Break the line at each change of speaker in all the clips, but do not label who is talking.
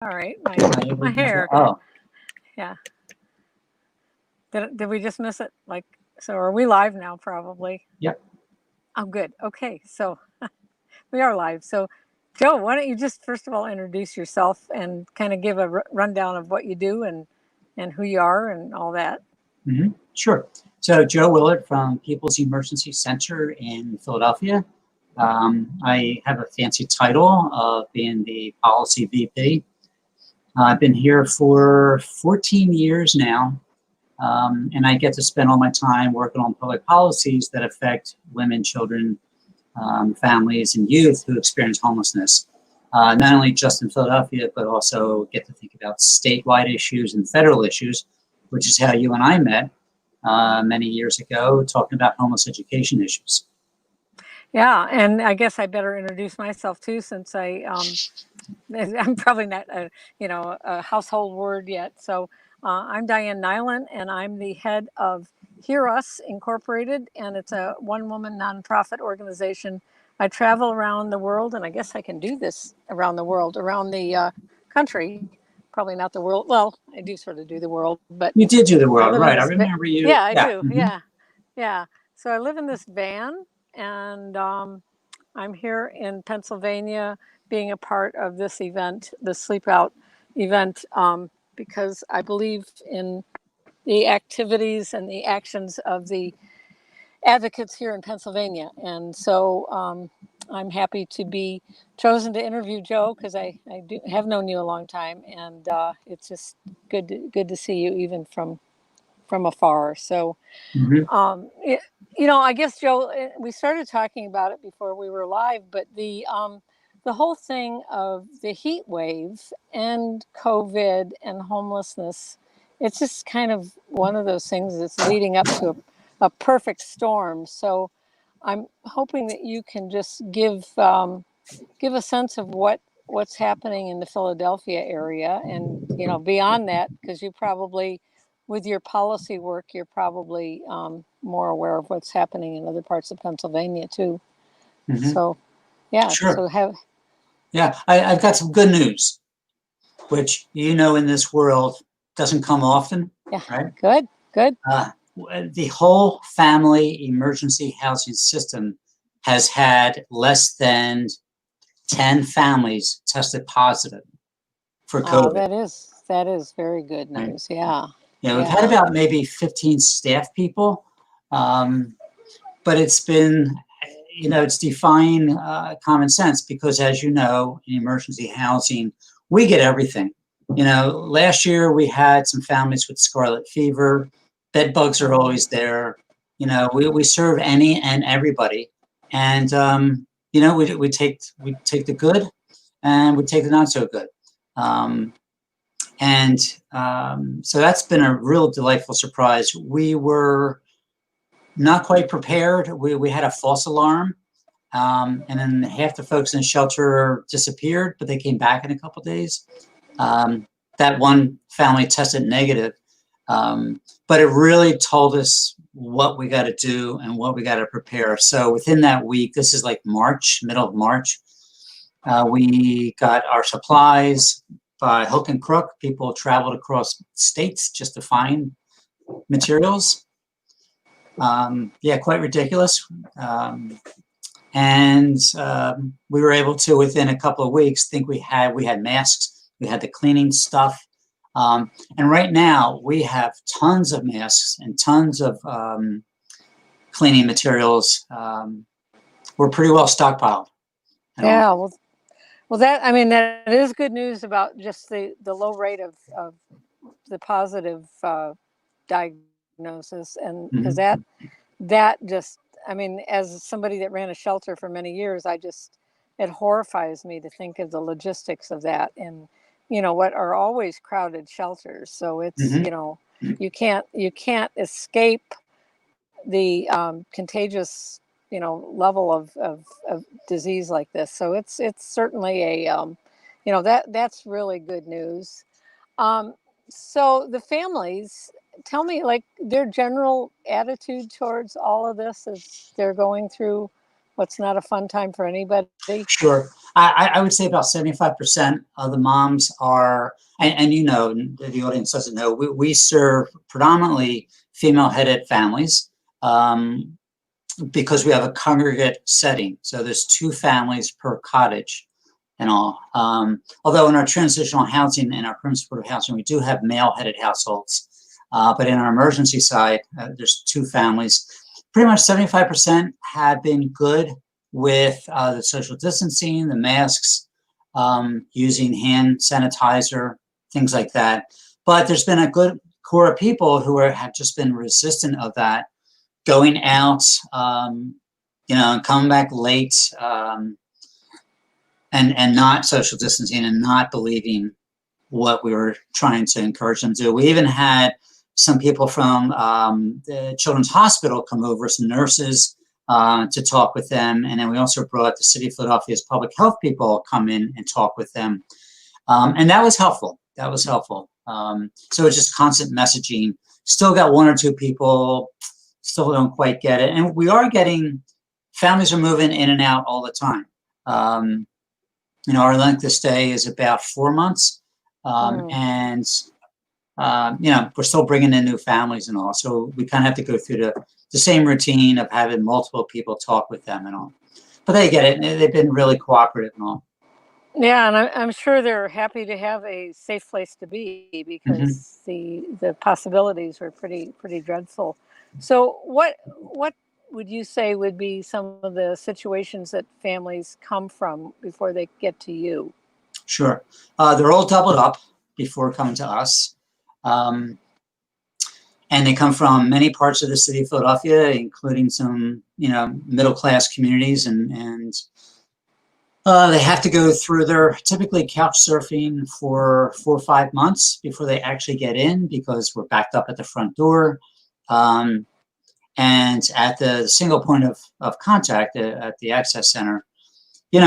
All right,
Are you able
my
to control?
hair.
Oh,
Yeah. Did we just miss it? Like, so are we live now? Probably.
yep.
Oh, good. Okay, so we are live. So, Joe, why don't you just first of all introduce yourself and kind of give a rundown of what you do and who you are and all that.
Sure. So, Joe Willard from People's Emergency Center in Philadelphia. I have a fancy title of being the policy VP. I've been here for 14 years now, and I get to spend all my time working on public policies that affect women, children, families, and youth who experience homelessness. Not only just in Philadelphia, but also get to think about statewide issues and federal issues, which is how you and I met many years ago, talking about homeless education issues.
Yeah, and I guess I better introduce myself too, since I'm probably not a household word yet. So I'm Diane Nyland, and I'm the head of Hear Us Incorporated, and it's a one-woman nonprofit organization. I travel around the world, and I guess I can do this around the world, around the country. Probably not the world. Well, I do sort of do the world, but
You did do the
I
world,
live in
right? I
this.
remember you.
Yeah, I
Yeah.
do. Yeah, yeah. So I live in this van, and I'm here in Pennsylvania being a part of this event, the Sleep Out event, because I believe in the activities and the actions of the advocates here in Pennsylvania. And so I'm happy to be chosen to interview Joe, because I do have known you a long time, and it's just good to see you even from afar. So
hmm
it, I guess, Joe, we started talking about it before we were live, but the whole thing of the heat wave and COVID and homelessness, it's just kind of one of those things that's leading up to a perfect storm. So I'm hoping that you can just give a sense of what's happening in the Philadelphia area, and beyond that, because you probably, with your policy work, you're probably more aware of what's happening in other parts of Pennsylvania too.
hmm
So yeah,
Sure.
so have
Yeah, I've got some good news, which in this world doesn't come often,
yeah,
right?
good.
Uh, the whole family emergency housing system has had less than 10 families tested positive for
Oh,
COVID,
that is very good
right?
news. Yeah,
We've had
yeah.
about maybe 15 staff people, um, but it's been, it's defying common sense because, as you know, in emergency housing, we get everything. Last year we had some families with scarlet fever. Bed bugs are always there. We serve any and everybody, and we take the good and we take the not so good. Um, and so that's been a real delightful surprise. We were not quite prepared. We had a false alarm, and then half the folks in the shelter disappeared, but they came back in a couple of days. Um, that one family tested negative, but it really told us what we got to do and what we got to prepare. So within that week, this is like March, middle of March, we got our supplies by hook and crook. People traveled across states just to find materials. Yeah, quite ridiculous. And we were able to, within a couple of weeks, think we had masks, we had the cleaning stuff. And right now we have tons of masks and tons of cleaning materials. We're pretty well stockpiled.
Yeah, well, that is good news about just the low rate of the positive diagnosis, and because
Mhm.
that just, as somebody that ran a shelter for many years, it horrifies me to think of the logistics of that, and what are always crowded shelters. So it's,
Mhm.
you can't escape the contagious, level of disease like this. So it's certainly that's really good news. um, so the families, tell me, like, their general attitude towards all of this as they're going through What's not a fun time for anybody?
Sure. I would say about 75% of the moms are, and you know, the audience doesn't know, we serve predominantly female-headed families because we have a congregate setting. So there's 2 families per cottage and all. Although in our transitional housing and our permanent supportive housing, we do have male-headed households. But in our emergency side, there's 2 families. Pretty much 75% have been good with the social distancing, the masks, using hand sanitizer, things like that. But there's been a good core of people who have just been resistant of that, going out, and coming back late, and not social distancing and not believing what we were trying to encourage them to do. We even had some people from the Children's Hospital come over, some nurses, to talk with them. And then we also brought the City of Philadelphia's public health people come in and talk with them. And that was helpful. So it's just constant messaging. Still got 1 or 2 people still don't quite get it. And we are getting, families are moving in and out all the time. Our length of stay is about 4 months. And we're still bringing in new families and all. So we kind of have to go through the same routine of having multiple people talk with them and all. But they get it. They've been really cooperative and all.
Yeah, and I'm sure they're happy to have a safe place to be because the possibilities are pretty dreadful. So what would you say would be some of the situations that families come from before they get to you?
Sure. They're all doubled up before coming to us. And they come from many parts of the city of Philadelphia, including some, middle-class communities, and they have to go through their typically couch surfing for 4 or 5 months before they actually get in because we're backed up at the front door. And at the single point of contact at the access center, they're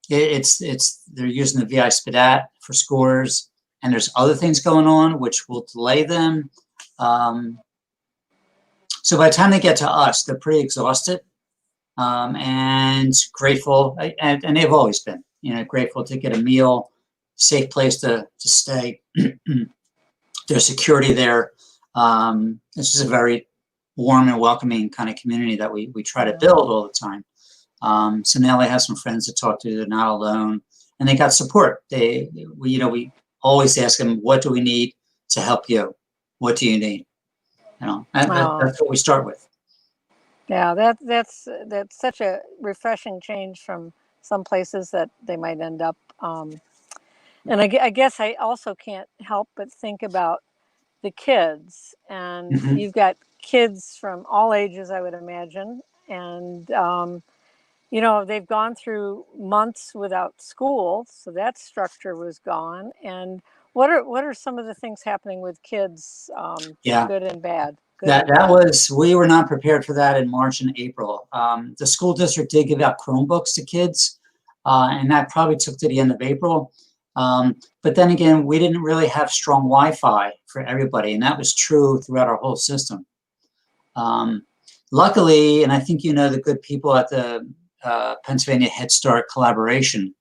using the VI Spadat for scores. And there's other things going on which will delay them. So by the time they get to us, they're pretty exhausted and grateful, and they've always been, grateful to get a meal, safe place to stay. There's security there. This is a very warm and welcoming kind of community that we try to build all the time. So now they have some friends to talk to. They're not alone, and they got support. We always ask them, what do we need to help you? What do you need? That's what we start with.
Yeah, that's such a refreshing change from some places that they might end up. And I guess I also can't help but think about the kids. And you've got kids from all ages, I would imagine. And, they've gone through months without school, so that structure was gone. And what are some of the things happening with kids, good and bad?
We were not prepared for that in March and April. The school district did give out Chromebooks to kids, and that probably took to the end of April. But then again, we didn't really have strong Wi-Fi for everybody, and that was true throughout our whole system. Luckily, and I think the good people at the Pennsylvania Head Start collaboration,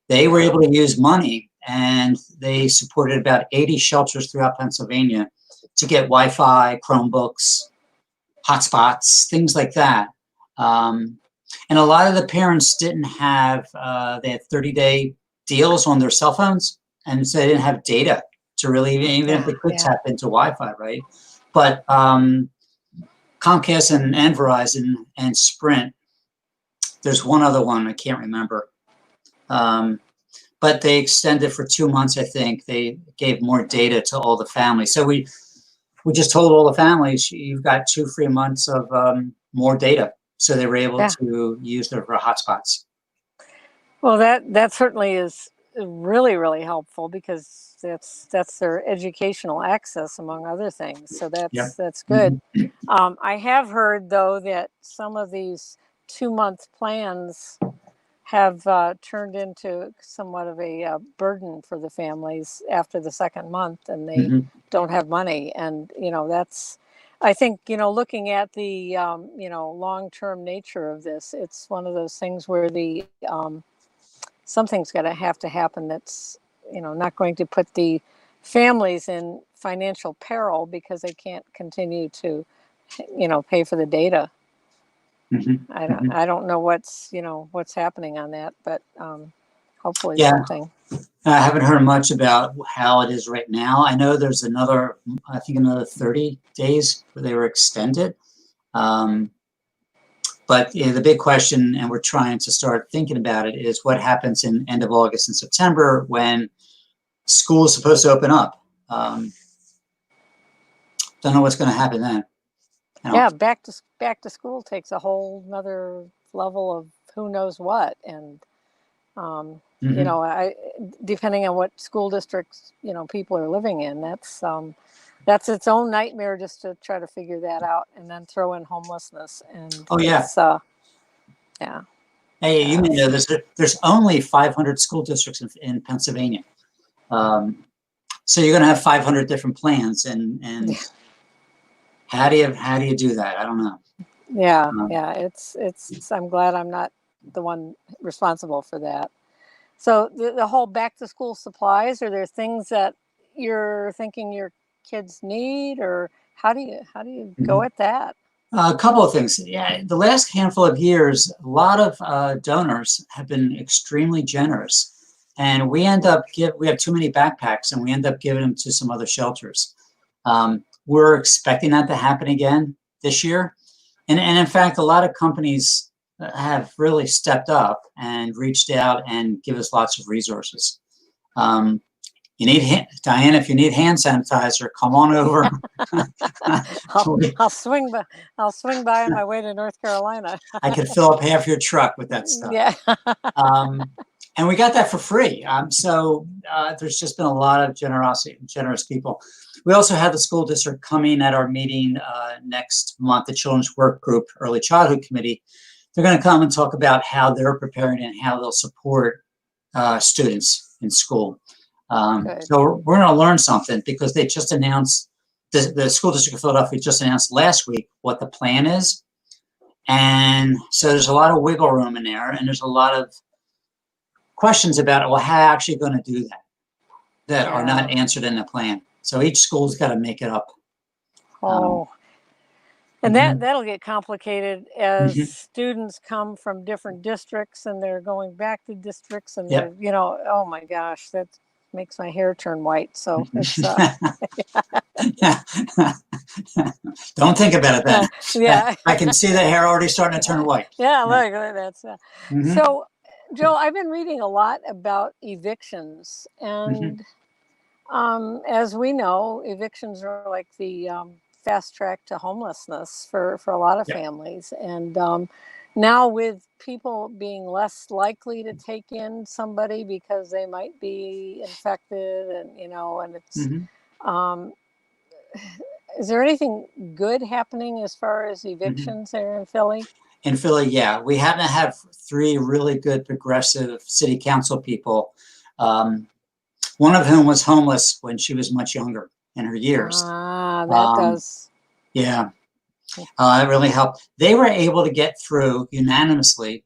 they were able to use money, and they supported about 80 shelters throughout Pennsylvania to get Wi-Fi, Chromebooks, hotspots, things like that. And a lot of the parents didn't have, they had 30-day deals on their cell phones, and so they didn't have data to really, even if they could tap into Wi-Fi, right? But Comcast and Verizon and Sprint, there's one other one, I can't remember. But they extended for 2 months, I think. They gave more data to all the families. So we just told all the families, you've got 2 free months of more data. So they were able to use their hotspots.
Well, that certainly is really, really helpful because that's their educational access, among other things. So that's good. I have heard, though, that some of these 2-month plans have turned into somewhat of a burden for the families after the second month, and they don't have money. And I think, looking at the, long-term nature of this, it's one of those things where something's going to have to happen that's, not going to put the families in financial peril because they can't continue to, pay for the data. I don't know what's happening on that, but hopefully
Yeah.
something.
I haven't heard much about how it is right now. I know there's another 30 days where they were extended. But the big question, and we're trying to start thinking about it, is what happens in end of August and September when school is supposed to open up. Don't know what's going to happen then.
Yeah, back to school takes a whole nother level of who knows what, and I depending on what school districts people are living in, that's its own nightmare just to try to figure that out, and then throw in homelessness and
yeah. Hey, you may know there's only 500 school districts in Pennsylvania, so you're going to have 500 different plans, and how do you do that? I don't know.
Yeah, it's. I'm glad I'm not the one responsible for that. So the whole back to school supplies, are there things that you're thinking your kids need, or how do you go at that?
A couple of things. Yeah, the last handful of years, a lot of donors have been extremely generous, and we have too many backpacks, and we end up giving them to some other shelters. We're expecting that to happen again this year, and in fact, a lot of companies have really stepped up and reached out and give us lots of resources. Diane, if you need hand sanitizer, come on over.
I'll swing by on my way to North Carolina.
I could fill up half your truck with that stuff.
Yeah.
And we got that for free. So there's just been a lot of generous people. We also have the school district coming at our meeting next month, the Children's Work Group, Early Childhood Committee. They're going to come and talk about how they're preparing and how they'll support students in school. So we're going to learn something, because they just announced, the school district of Philadelphia just announced last week what the plan is. And so there's a lot of wiggle room in there, and there's a lot of questions about, well, how are you actually going to do that are not answered in the plan. So each school's got to make it up.
And that'll get complicated as students come from different districts, and they're going back to districts, and they're, oh my gosh, that makes my hair turn white. So it's
don't think about it then.
Yeah.
I can see the hair already starting to turn white.
Yeah, look, that's so. Joe, I've been reading a lot about evictions, and as we know, evictions are like the fast track to homelessness for a lot of families. And now, with people being less likely to take in somebody because they might be infected, and it's is there anything good happening as far as evictions there in Philly?
In Philly, yeah, we happen to have 3 really good progressive city council people. One of whom was homeless when she was much younger in her years.
That does.
Yeah, it really helped. They were able to get through unanimously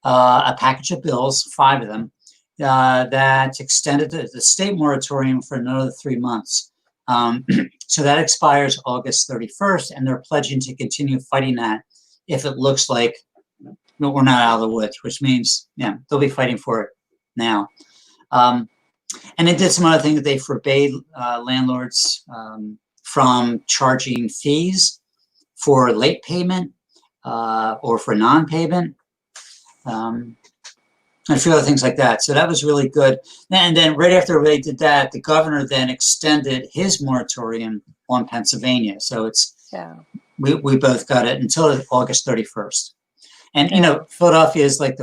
a package of bills, 5 of them, that extended the state moratorium for another 3 months. So that expires August 31st, and they're pledging to continue fighting that if it looks like we're not out of the woods, which means, they'll be fighting for it now. And they did some other things that they forbade landlords from charging fees for late payment or for non-payment, and a few other things like that. So that was really good. And then right after they did that, the governor then extended his moratorium on Pennsylvania. So it's we both got it until August 31st. And Philadelphia is like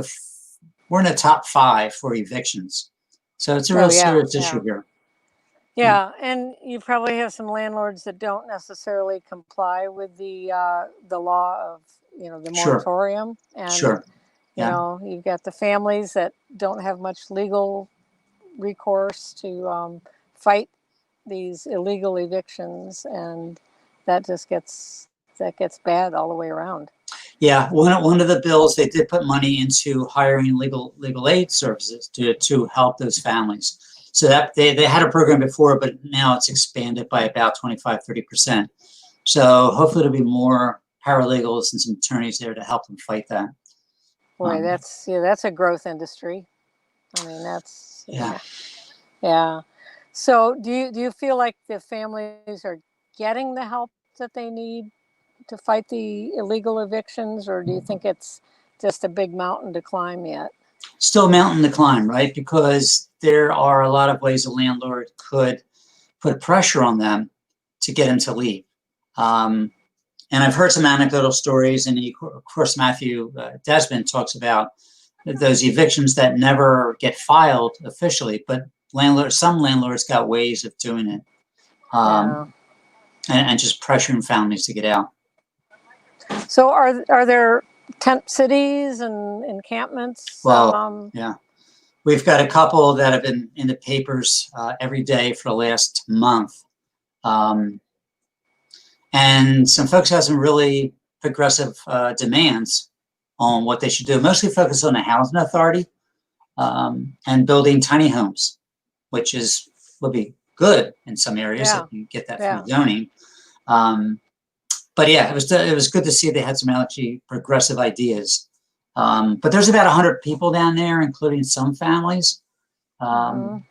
we're in the top 5 for evictions. So it's a real serious issue here.
Yeah, and you probably have some landlords that don't necessarily comply with the law of the moratorium, and you've got the families that don't have much legal recourse to fight these illegal evictions, and that gets bad all the way around.
Yeah, one of the bills, they did put money into hiring legal aid services to help those families. So that they had a program before, but now it's expanded by about 25-30%. So hopefully there'll be more paralegals and some attorneys there to help them fight that.
Boy, that's a growth industry. I mean,
yeah.
Yeah. So do you feel like the families are getting the help that they need to fight the illegal evictions, or do you think it's just a big mountain to climb yet?
Still a mountain to climb, right? Because there are a lot of ways a landlord could put pressure on them to get them to leave. And I've heard some anecdotal stories, and of course, Matthew Desmond talks about those evictions that never get filed officially, but some landlords got ways of doing it, and just pressuring families to get out.
So are there tent cities and encampments?
Well, yeah. We've got a couple that have been in the papers every day for the last month. And some folks have some really progressive demands on what they should do, mostly focused on the housing authority and building tiny homes, which would be good in some areas if you get that from zoning. But yeah, it was good to see they had some actually progressive ideas. But there's about 100 people down there, including some families. And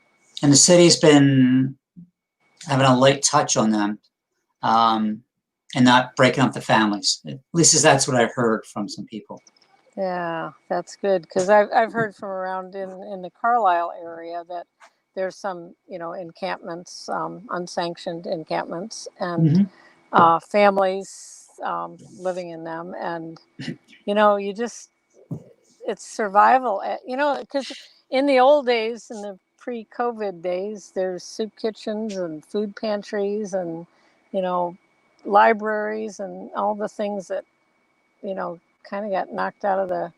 the city's been having a light touch on them and not breaking up the families. At least that's what I heard from some people.
Yeah, that's good, because I've heard from around in the Carlisle area that there's some, encampments, unsanctioned encampments, and families living in them. And, it's survival, because in the old days, in the pre-COVID days, there's soup kitchens and food pantries and, libraries and all the things that, kind of got knocked out of the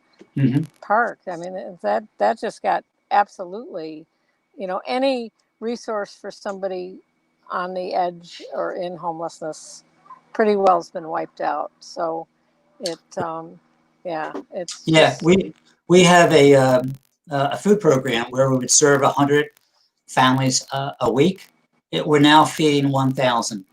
park. I mean, that just got absolutely, any resource for somebody on the edge or in homelessness pretty well has been wiped out. So
we have a food program where we would serve 100 families a week. We're now feeding 1,000.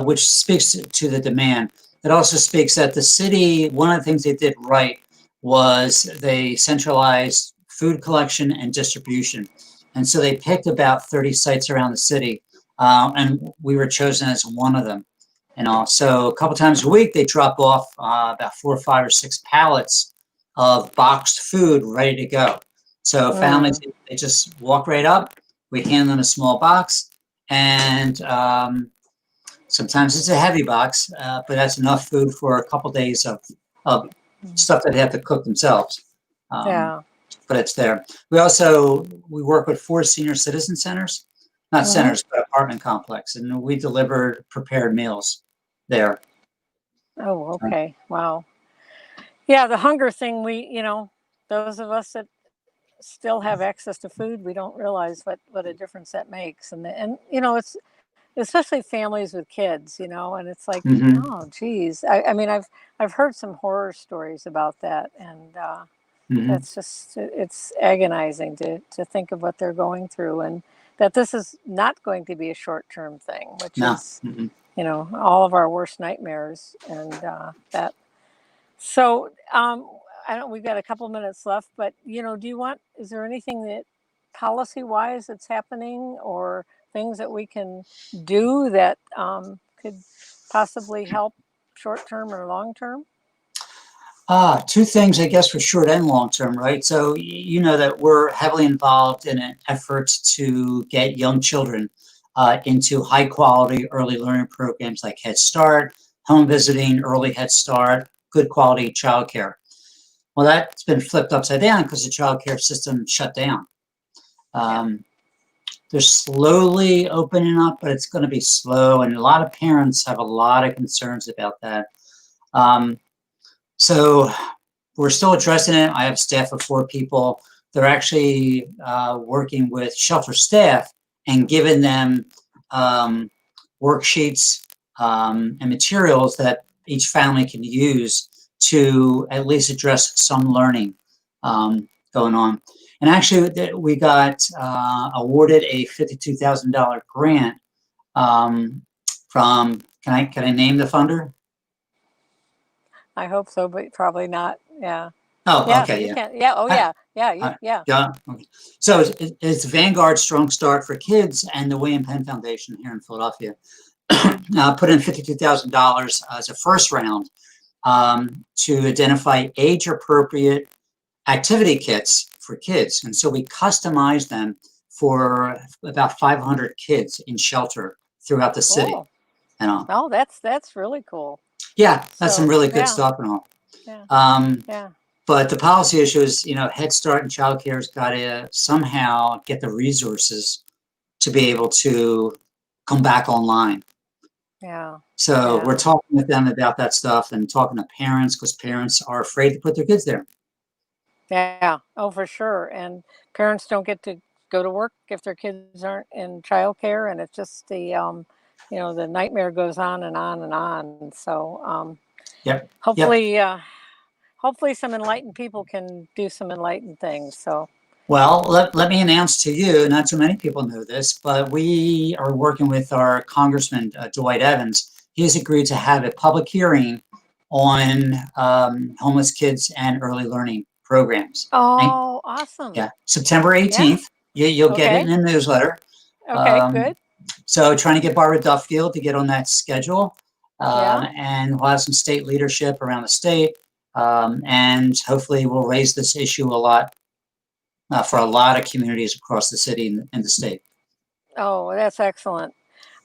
Which speaks to the demand. It also speaks that the city, one of the things they did right was they centralized food collection and distribution. And so they picked about 30 sites around the city, and we were chosen as one of them. And also a couple times a week, they drop off about 4, 5, or 6 pallets of boxed food ready to go. So families, they just walk right up, we hand them a small box, and sometimes it's a heavy box, but that's enough food for a couple days of stuff that they have to cook themselves. But it's there. We work with 4 senior citizen centers, not centers, but apartment complex, and we deliver prepared meals there.
Oh, okay. Wow. Yeah, the hunger thing, those of us that still have access to food, we don't realize what a difference that makes. And it's especially families with kids, and it's like, oh, geez. I mean, I've heard some horror stories about that, and that's just, it's agonizing to think of what they're going through, and that this is not going to be a short-term thing, which is, all of our worst nightmares, and that. So, we've got a couple minutes left, but, is there anything that policy-wise that's happening, or things that we can do that could possibly help short-term or long-term?
2 things, I guess, for short and long-term, right? So, that we're heavily involved in an effort to get young children into high-quality early learning programs like Head Start, home visiting, early Head Start, good quality childcare. Well, that's been flipped upside down because the childcare system shut down. They're slowly opening up, but it's going to be slow, and a lot of parents have a lot of concerns about that. So we're still addressing it. I have a staff of 4 people. They're actually working with shelter staff and giving them worksheets, and materials that each family can use to at least address some learning going on. And actually, we got awarded a $52,000 grant from. Can I name the funder?
I hope so, but probably not. Yeah.
Oh,
Yeah,
okay,
you
yeah.
can. Yeah. Oh,
I,
yeah. Yeah. You, yeah.
Yeah. Okay. So it's Vanguard Strong Start for Kids and the William Penn Foundation here in Philadelphia put in $52,000 as a first round to identify age-appropriate activity kits for kids. And so we customized them for about 500 kids in shelter throughout the city.
Cool.
You know,
Oh, that's really cool.
yeah, that's some
So,
really good
yeah.
stuff and all.
Yeah.
Um,
Yeah.
But the policy issue is, Head Start and Child Care's got to somehow get the resources to be able to come back online.
Yeah.
So
Yeah.
we're talking with them about that stuff and talking to parents because parents are afraid to put their kids there.
Yeah. Oh, for sure. And parents don't get to go to work if their kids aren't in childcare, and it's just the nightmare goes on and on and on. So,
Yep.
hopefully, hopefully, some enlightened people can do some enlightened things. So,
Well, let me announce to you, not too many people know this, but we are working with our Congressman, Dwight Evans. He has agreed to have a public hearing on homeless kids and early learning programs.
oh, awesome.
Yeah, September
Yeah.
18th. You'll get it
Okay.
in the newsletter.
Okay.
Um,
Good.
so trying to get Barbara Duffield to get on that schedule.
Yeah.
And we'll have some state leadership around the state. And hopefully we'll raise this issue a lot for a lot of communities across the city and the state.
Oh, that's excellent.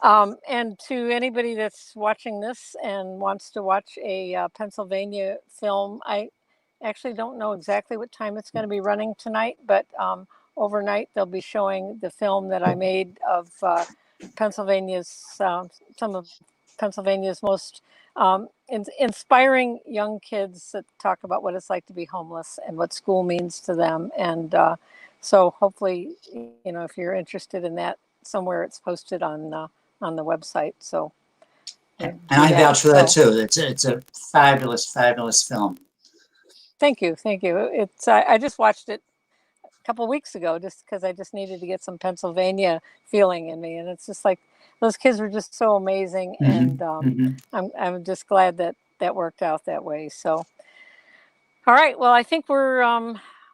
And to anybody that's watching this and wants to watch a Pennsylvania film, I actually don't know exactly what time it's going to be running tonight, but overnight they'll be showing the film that I made of Pennsylvania's some of Pennsylvania's most inspiring young kids that talk about what it's like to be homeless and what school means to them. And so hopefully, if you're interested in that, somewhere it's posted on the website. So
And I vouch for that too. It's a fabulous, fabulous film.
Thank you, thank you. It's I just watched it a couple of weeks ago just because I just needed to get some Pennsylvania feeling in me, and it's just like those kids were just so amazing, and I'm just glad that that worked out that way. So, all right, well, I think we're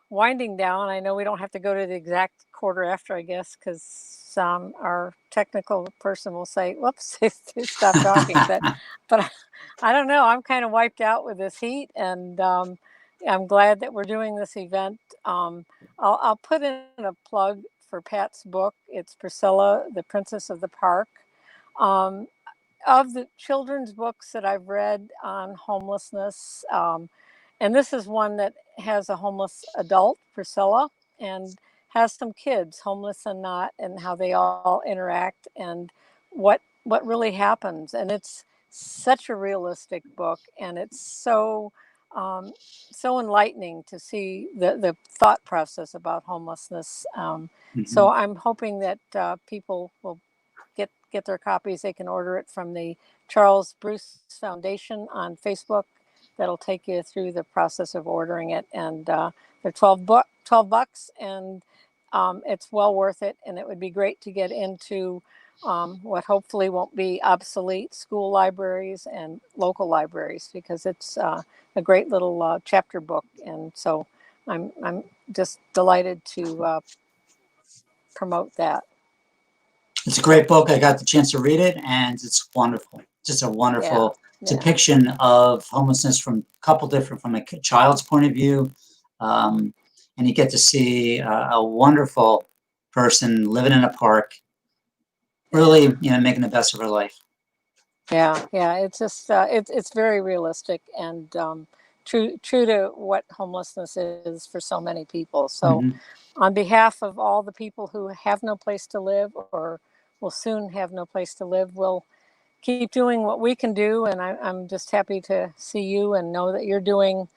winding down. I know we don't have to go to the exact quarter after, I guess, because our technical person will say, "Whoops, stop talking." But I don't know. I'm kind of wiped out with this heat, and I'm glad that we're doing this event. I'll put in a plug for Pat's book. It's Priscilla, the Princess of the Park. Um, of the children's books that I've read on homelessness, and this is one that has a homeless adult, Priscilla, and has some kids, homeless and not, and how they all interact and what really happens. And it's such a realistic book, and it's so enlightening to see the thought process about homelessness. So I'm hoping that people will get their copies. They can order it from the Charles Bruce Foundation on Facebook. That'll take you through the process of ordering it, and they're 12 bucks, and it's well worth it. And it would be great to get into what hopefully won't be obsolete school libraries and local libraries, because it's a great little chapter book. And so I'm just delighted to promote that.
It's a great book. I got the chance to read it, and it's wonderful. Just a
Yeah,
wonderful
yeah,
depiction of homelessness from a child's point of view, and you get to see a wonderful person living in a park, really, making the best of her life.
yeah. It's just it's very realistic and true to what homelessness is for so many people. So,
Mhm.
on behalf of all the people who have no place to live or will soon have no place to live, we'll keep doing what we can do. And I'm just happy to see you and know that you're doing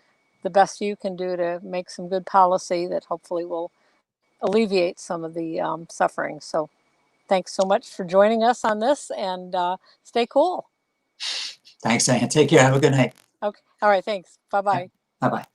the best you can do to make some good policy that hopefully will alleviate some of the suffering. So thanks so much for joining us on this, and stay cool.
Thanks, Diane. Take care. Have a good night.
Okay. All right. Thanks. Bye-bye.
Bye-bye.